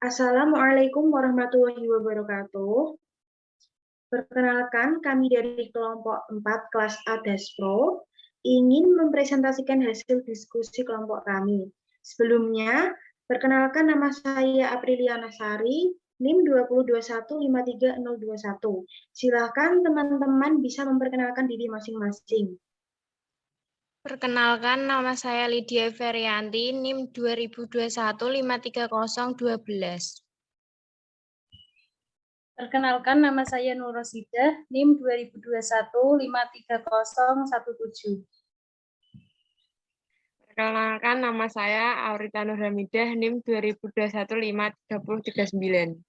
Assalamualaikum warahmatullahi wabarakatuh. Perkenalkan, kami dari kelompok 4 kelas A Daspro ingin mempresentasikan hasil diskusi kelompok kami. Sebelumnya, perkenalkan nama saya Apriliana Sari, NIM 202153021. Silakan teman-teman bisa memperkenalkan diri masing-masing. Perkenalkan, nama saya Lydia Ferianti, NIM 2021530012. Perkenalkan, nama saya Nur Rosidah, NIM 2021530017. Perkenalkan, nama saya Aurita Nur Hamidah, NIM 2021533039.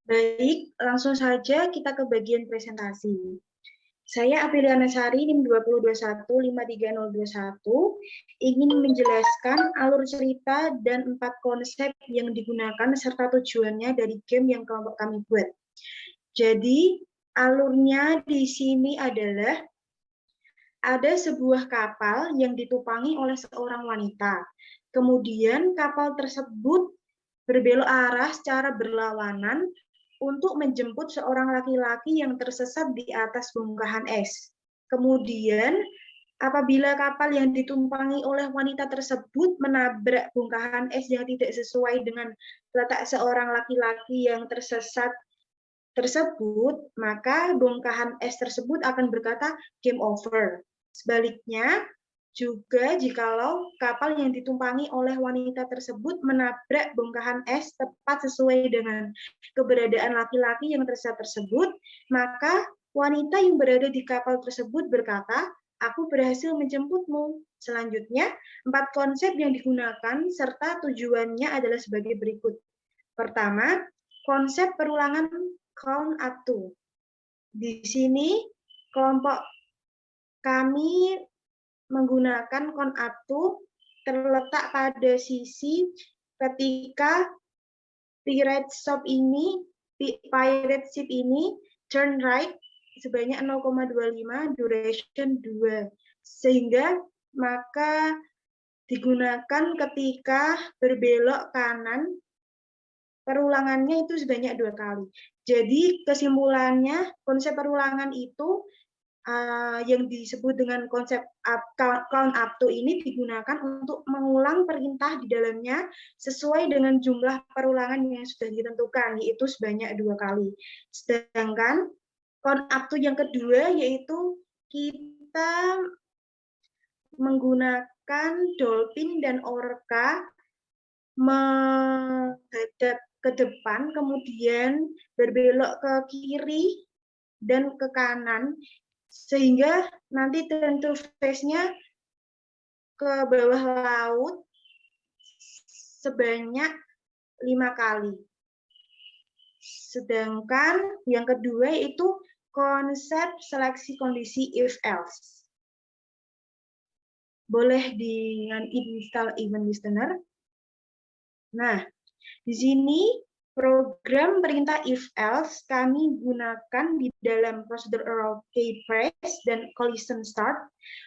Baik, langsung saja kita ke bagian presentasi. Saya Apriliana Sari, NIM 202153021, ingin menjelaskan alur cerita dan 4 konsep yang digunakan serta tujuannya dari game yang kelompok kami buat. Jadi, alurnya di sini adalah ada sebuah kapal yang ditupangi oleh seorang wanita. Kemudian kapal tersebut berbelok arah secara berlawanan untuk menjemput seorang laki-laki yang tersesat di atas bongkahan es. Kemudian, apabila kapal yang ditumpangi oleh wanita tersebut menabrak bongkahan es yang tidak sesuai dengan letak seorang laki-laki yang tersesat tersebut, maka bongkahan es tersebut akan berkata game over. Sebaliknya, juga jikalau kapal yang ditumpangi oleh wanita tersebut menabrak bongkahan es tepat sesuai dengan keberadaan laki-laki yang tersesat tersebut, maka wanita yang berada di kapal tersebut berkata, "Aku berhasil menjemputmu." Selanjutnya, 4 konsep yang digunakan serta tujuannya adalah sebagai berikut. Pertama, konsep perulangan count up to. Di sini kelompok kami menggunakan count up to terletak pada sisi ketika pirate ship ini turn right sebanyak 0,25, duration 2. Sehingga maka digunakan ketika berbelok kanan, perulangannya itu sebanyak 2 kali. Jadi kesimpulannya konsep perulangan itu yang disebut dengan konsep count up to ini digunakan untuk mengulang perintah di dalamnya sesuai dengan jumlah perulangan yang sudah ditentukan, yaitu sebanyak 2 kali. Sedangkan count up to yang kedua yaitu kita menggunakan dolphin dan orca menghadap ke depan, kemudian berbelok ke kiri dan ke kanan, sehingga nanti turn face-nya ke bawah laut sebanyak 5 kali. Sedangkan yang kedua itu konsep seleksi kondisi if else. Boleh di-install event listener. Nah, di sini program perintah if else kami gunakan di dalam prosedur error key press dan collision start.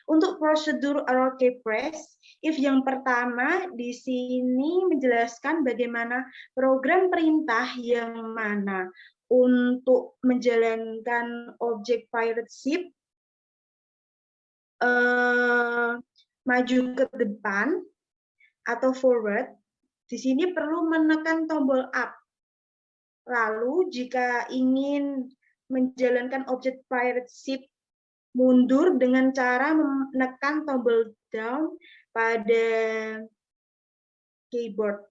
Untuk prosedur error key press, if yang pertama di sini menjelaskan bagaimana program perintah yang mana untuk menjalankan objek pirate ship maju ke depan atau forward. Di sini perlu menekan tombol up. Lalu jika ingin menjalankan objek pirate ship mundur dengan cara menekan tombol down pada keyboard.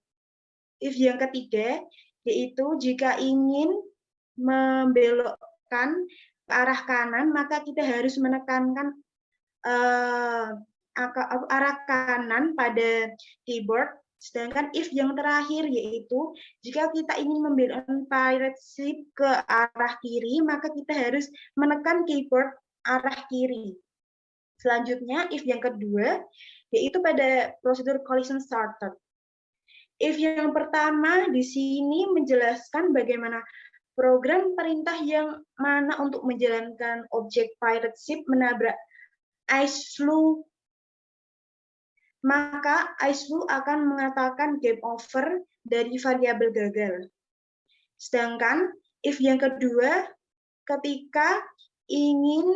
If yang ketiga, yaitu jika ingin membelokkan ke arah kanan, maka kita harus menekankan arah kanan pada keyboard. Sedangkan if yang terakhir yaitu jika kita ingin membelokkan pirate ship ke arah kiri, maka kita harus menekan keyboard arah kiri. Selanjutnya if yang kedua yaitu pada prosedur collision starter. If yang pertama di sini menjelaskan bagaimana program perintah yang mana untuk menjalankan objek pirate ship menabrak ice floe maka ice flow akan mengatakan game over dari variabel gagal. Sedangkan if yang kedua, ketika ingin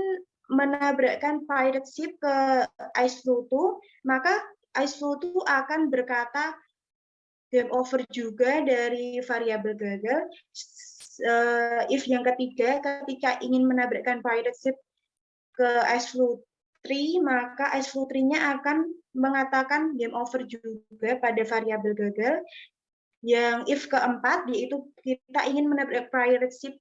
menabrakkan pirate ship ke ice flow 2, maka ice flow 2 akan berkata game over juga dari variabel gagal. If yang ketiga, ketika ingin menabrakkan pirate ship ke ice flow 3, maka ice flow 3-nya akan mengatakan game over juga pada variabel gagal. Yang if keempat, yaitu kita ingin menabrak pirate ship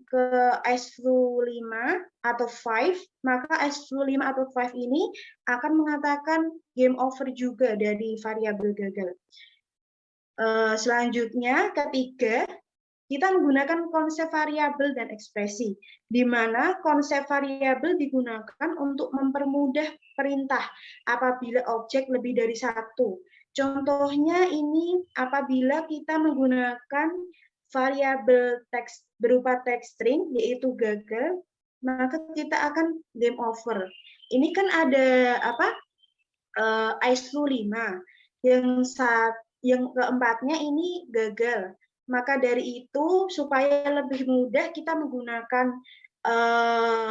ke ice flow 5 atau 5, maka ice flow 5 atau 5 ini akan mengatakan game over juga dari variabel gagal. Selanjutnya, ketiga, kita menggunakan konsep variabel dan ekspresi, di mana konsep variabel digunakan untuk mempermudah perintah apabila objek lebih dari satu. Contohnya ini apabila kita menggunakan variabel teks berupa text string, yaitu gagal, maka kita akan game over. Ini kan ada ice flow 5, yang keempatnya ini gagal. Maka dari itu, supaya lebih mudah kita menggunakan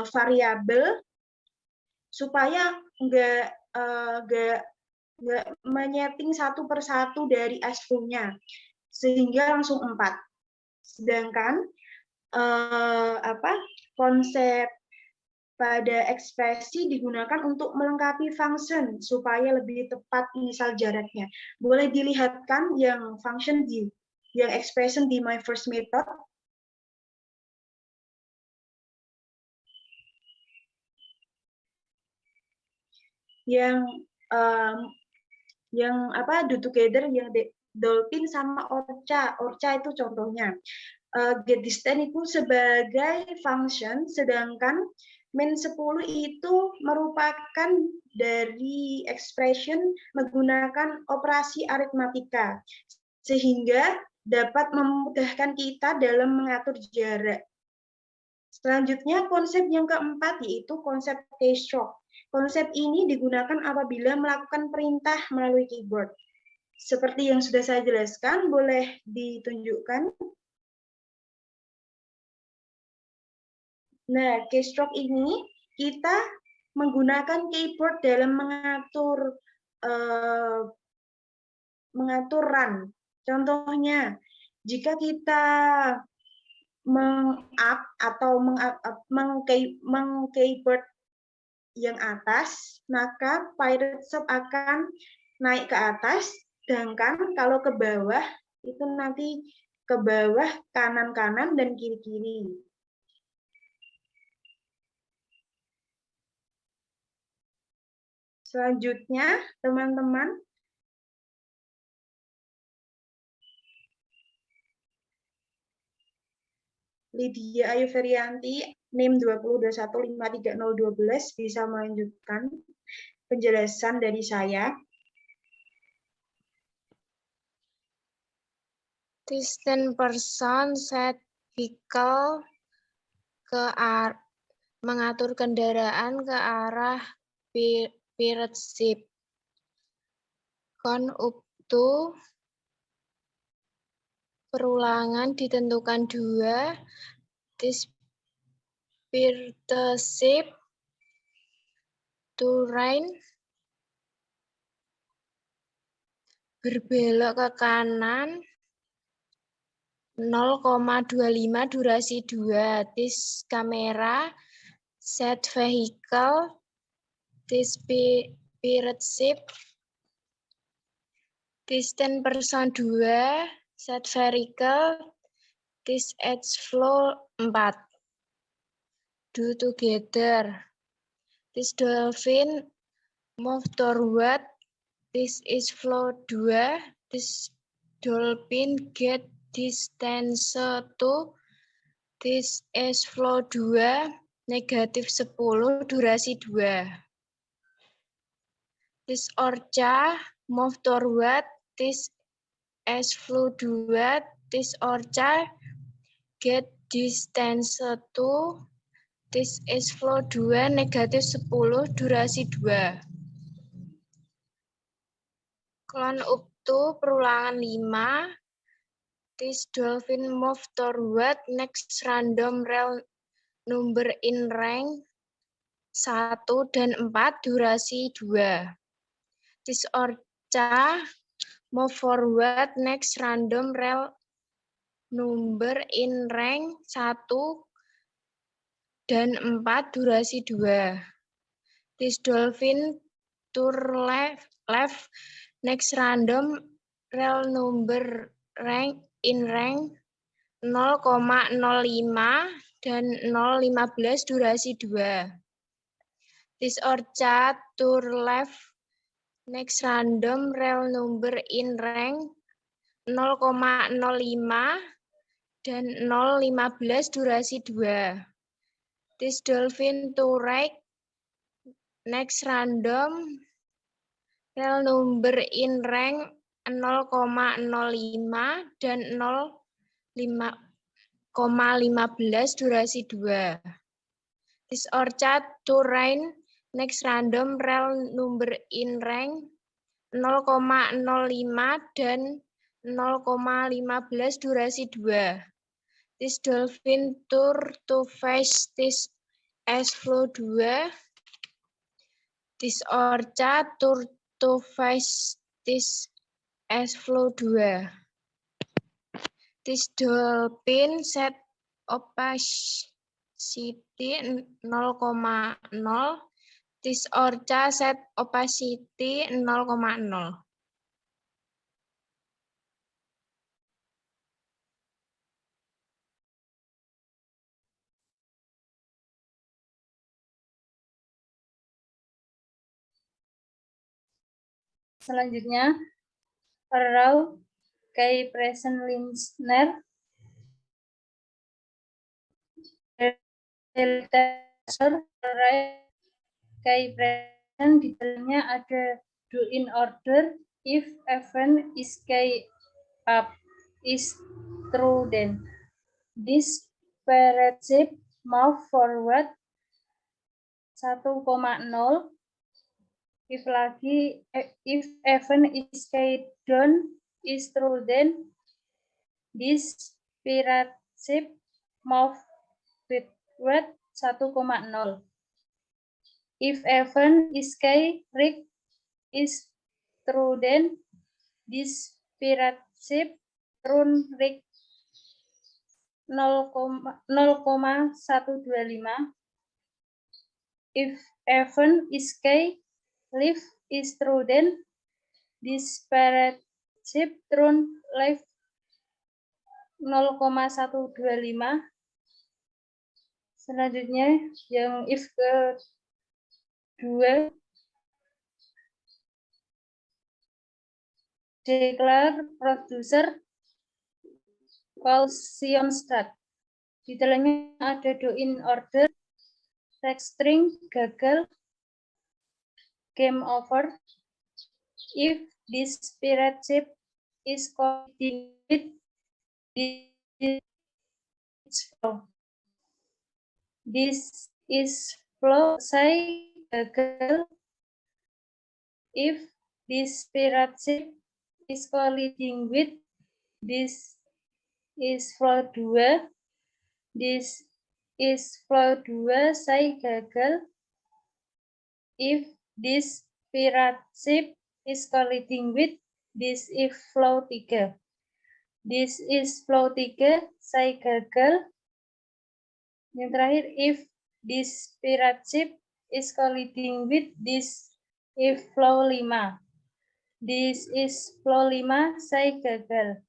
variabel, supaya nggak menyeting satu persatu dari ice flow-nya, sehingga langsung 4. Sedangkan konsep pada ekspresi digunakan untuk melengkapi function supaya lebih tepat misal jaraknya. Boleh dilihatkan yang function yang expression di my first method. Yang do together, yang dolphin sama orca. Orca itu contohnya. Get distance itu sebagai function, sedangkan min 10 itu merupakan dari expression menggunakan operasi aritmatika, sehingga dapat memudahkan kita dalam mengatur jarak. Selanjutnya, konsep yang keempat yaitu konsep keystroke. Konsep ini digunakan apabila melakukan perintah melalui keyboard. Seperti yang sudah saya jelaskan, boleh ditunjukkan. Nah, keystroke ini kita menggunakan keyboard dalam mengatur run. Contohnya, jika kita meng-up atau meng-keyboard yang atas, maka pirate ship akan naik ke atas, sedangkan kalau ke bawah, itu nanti ke bawah, kanan-kanan, dan kiri-kiri. Selanjutnya, teman-teman, Lydia Ayu Ferianti, NIM 2021530212, bisa melanjutkan penjelasan dari saya. Distant person set vehicle mengatur kendaraan ke arah pirate ship. Count up to perulangan ditentukan 2. This pirate ship to right berbelok ke kanan 0,25 durasi 2. This kamera set vehicle this pirate ship distant person 2 set vehicle this edge flow 4. Do together. This dolphin move forward. This is flow 2. This dolphin get distance 2. This is flow 2. Negatif 10 durasi 2. This orca move forward. This is flow 2. This orca get distance 2. This is flow 2, negatif 10, durasi 2. Clone up to perulangan 5. This dolphin move toward next random real number in rank 1 dan 4 durasi 2. This orca move forward next random real number in rank 1 dan 4 durasi 2. This dolphin tour left next random real number rank in rank 0,05 dan 0,15 durasi 2. This orca tour left next random real number in rank 0,05 dan 0,15 durasi 2. This dolphin to right next random real number in rank 0,05 dan 0,15 durasi 2. This orca to right next random real number in rank 0,05 dan 0,15 durasi 2. This dolphin tour to face this as flow 2. This orca tour to face this as flow 2. This dolphin set opacity 0,0. This orca set opacity 0,0. Selanjutnya, Arrow, Kay Present Listener, Deltasor, Kay Present, di dalamnya ada do in order, if event is Kay up, is true then. This paragraph move forward 1,0. If event is Kay down, is true then. This paragraph move backward 1,0. If event is Kay right, is true then. This paragraph turn right 0,125. If event is K, left is true then. This paragraph turn left 0,125. Selanjutnya yang if kedua, declare producer Gaussian start. Di dalamnya ada do in order, text string, gagal, game over. If this paragraph is completed, this is flow, say gagal. If this paragraph is colliding with, this is flow 2. This is flow 2, say gagal. If this paragraph is colliding with, this is flow 3. This is flow 3, say gagal. Yang terakhir, if this paragraph is colliding with, this is flow 5. This is flow 5, say gagal.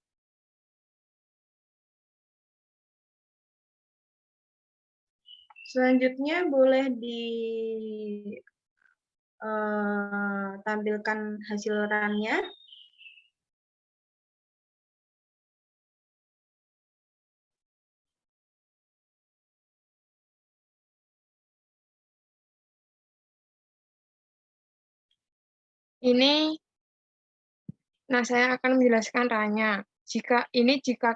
Selanjutnya boleh ditampilkan hasil runnya. Saya akan menjelaskan runnya. Jika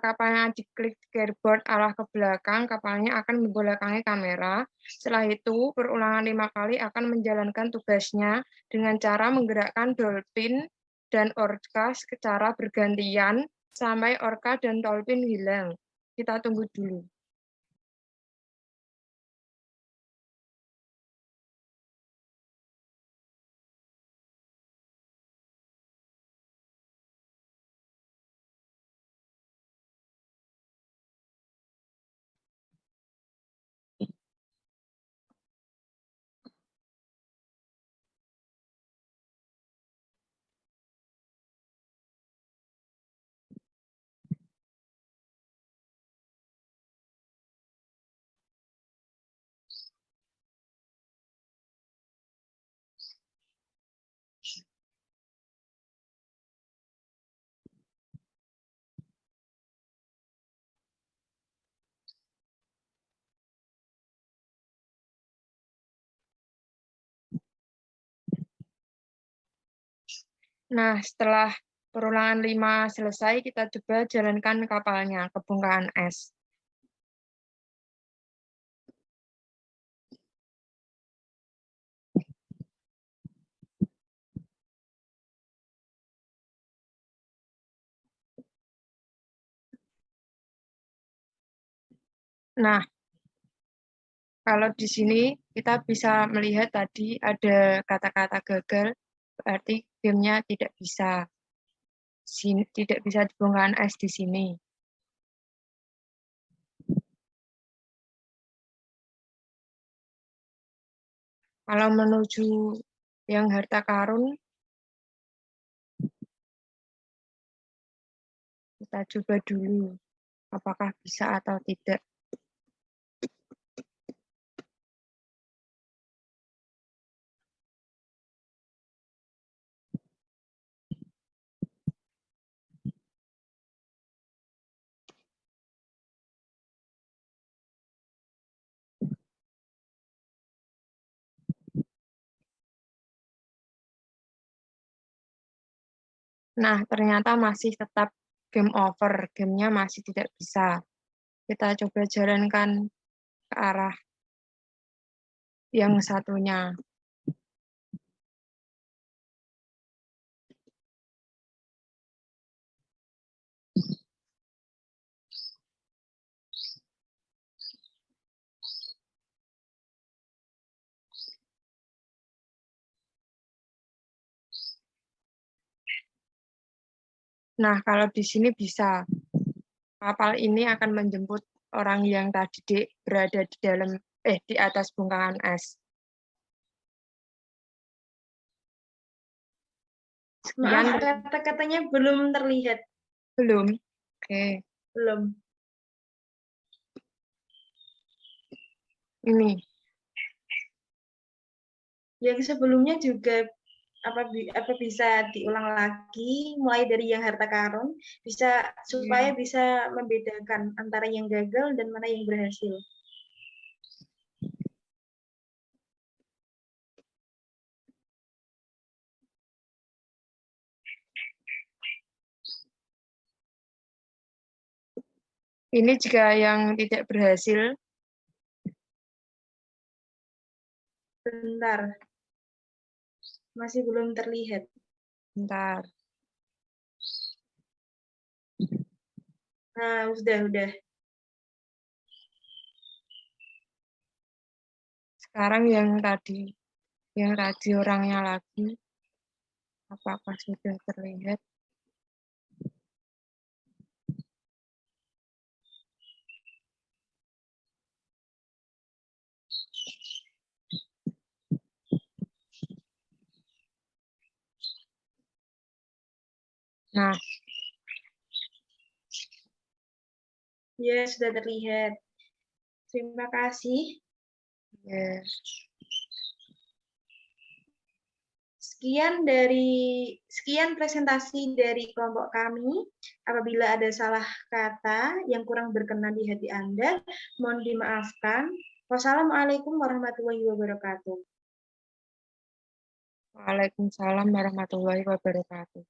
kapalnya diklik gearboard arah ke belakang, kapalnya akan membelakangi kamera. Setelah itu, perulangan 5 kali akan menjalankan tugasnya dengan cara menggerakkan dolphin dan Orca secara bergantian sampai Orca dan Tolpin hilang. Kita tunggu dulu. Nah, setelah perulangan 5 selesai, kita coba jalankan kapalnya ke bongkahan es. Nah, kalau di sini kita bisa melihat tadi ada kata-kata gagal, berarti gamenya tidak bisa di bongkahan es di sini. Kalau menuju yang harta karun, kita coba dulu apakah bisa atau tidak. Nah, ternyata masih tetap game over. Gamenya masih tidak bisa. Kita coba jalankan ke arah yang satunya. Nah, kalau di sini bisa. Kapal ini akan menjemput orang yang tadi berada di atas bongkahan es. Maaf, Sekian, kata-katanya belum terlihat. belum. Oke, Belum. ini. Yang sebelumnya juga apa bisa diulang lagi mulai dari yang harta karun supaya bisa membedakan antara yang gagal dan mana yang berhasil. Ini jika yang tidak berhasil, Bentar. Masih belum terlihat. bentar. Nah, udah. Sekarang yang tadi orangnya lagi, apakah sudah terlihat? Nah, Ya, sudah terlihat. Terima kasih. ya. Sekian presentasi dari kelompok kami. Apabila ada salah kata yang kurang berkenan di hati Anda, mohon dimaafkan. Wassalamualaikum warahmatullahi wabarakatuh. Waalaikumsalam warahmatullahi wabarakatuh.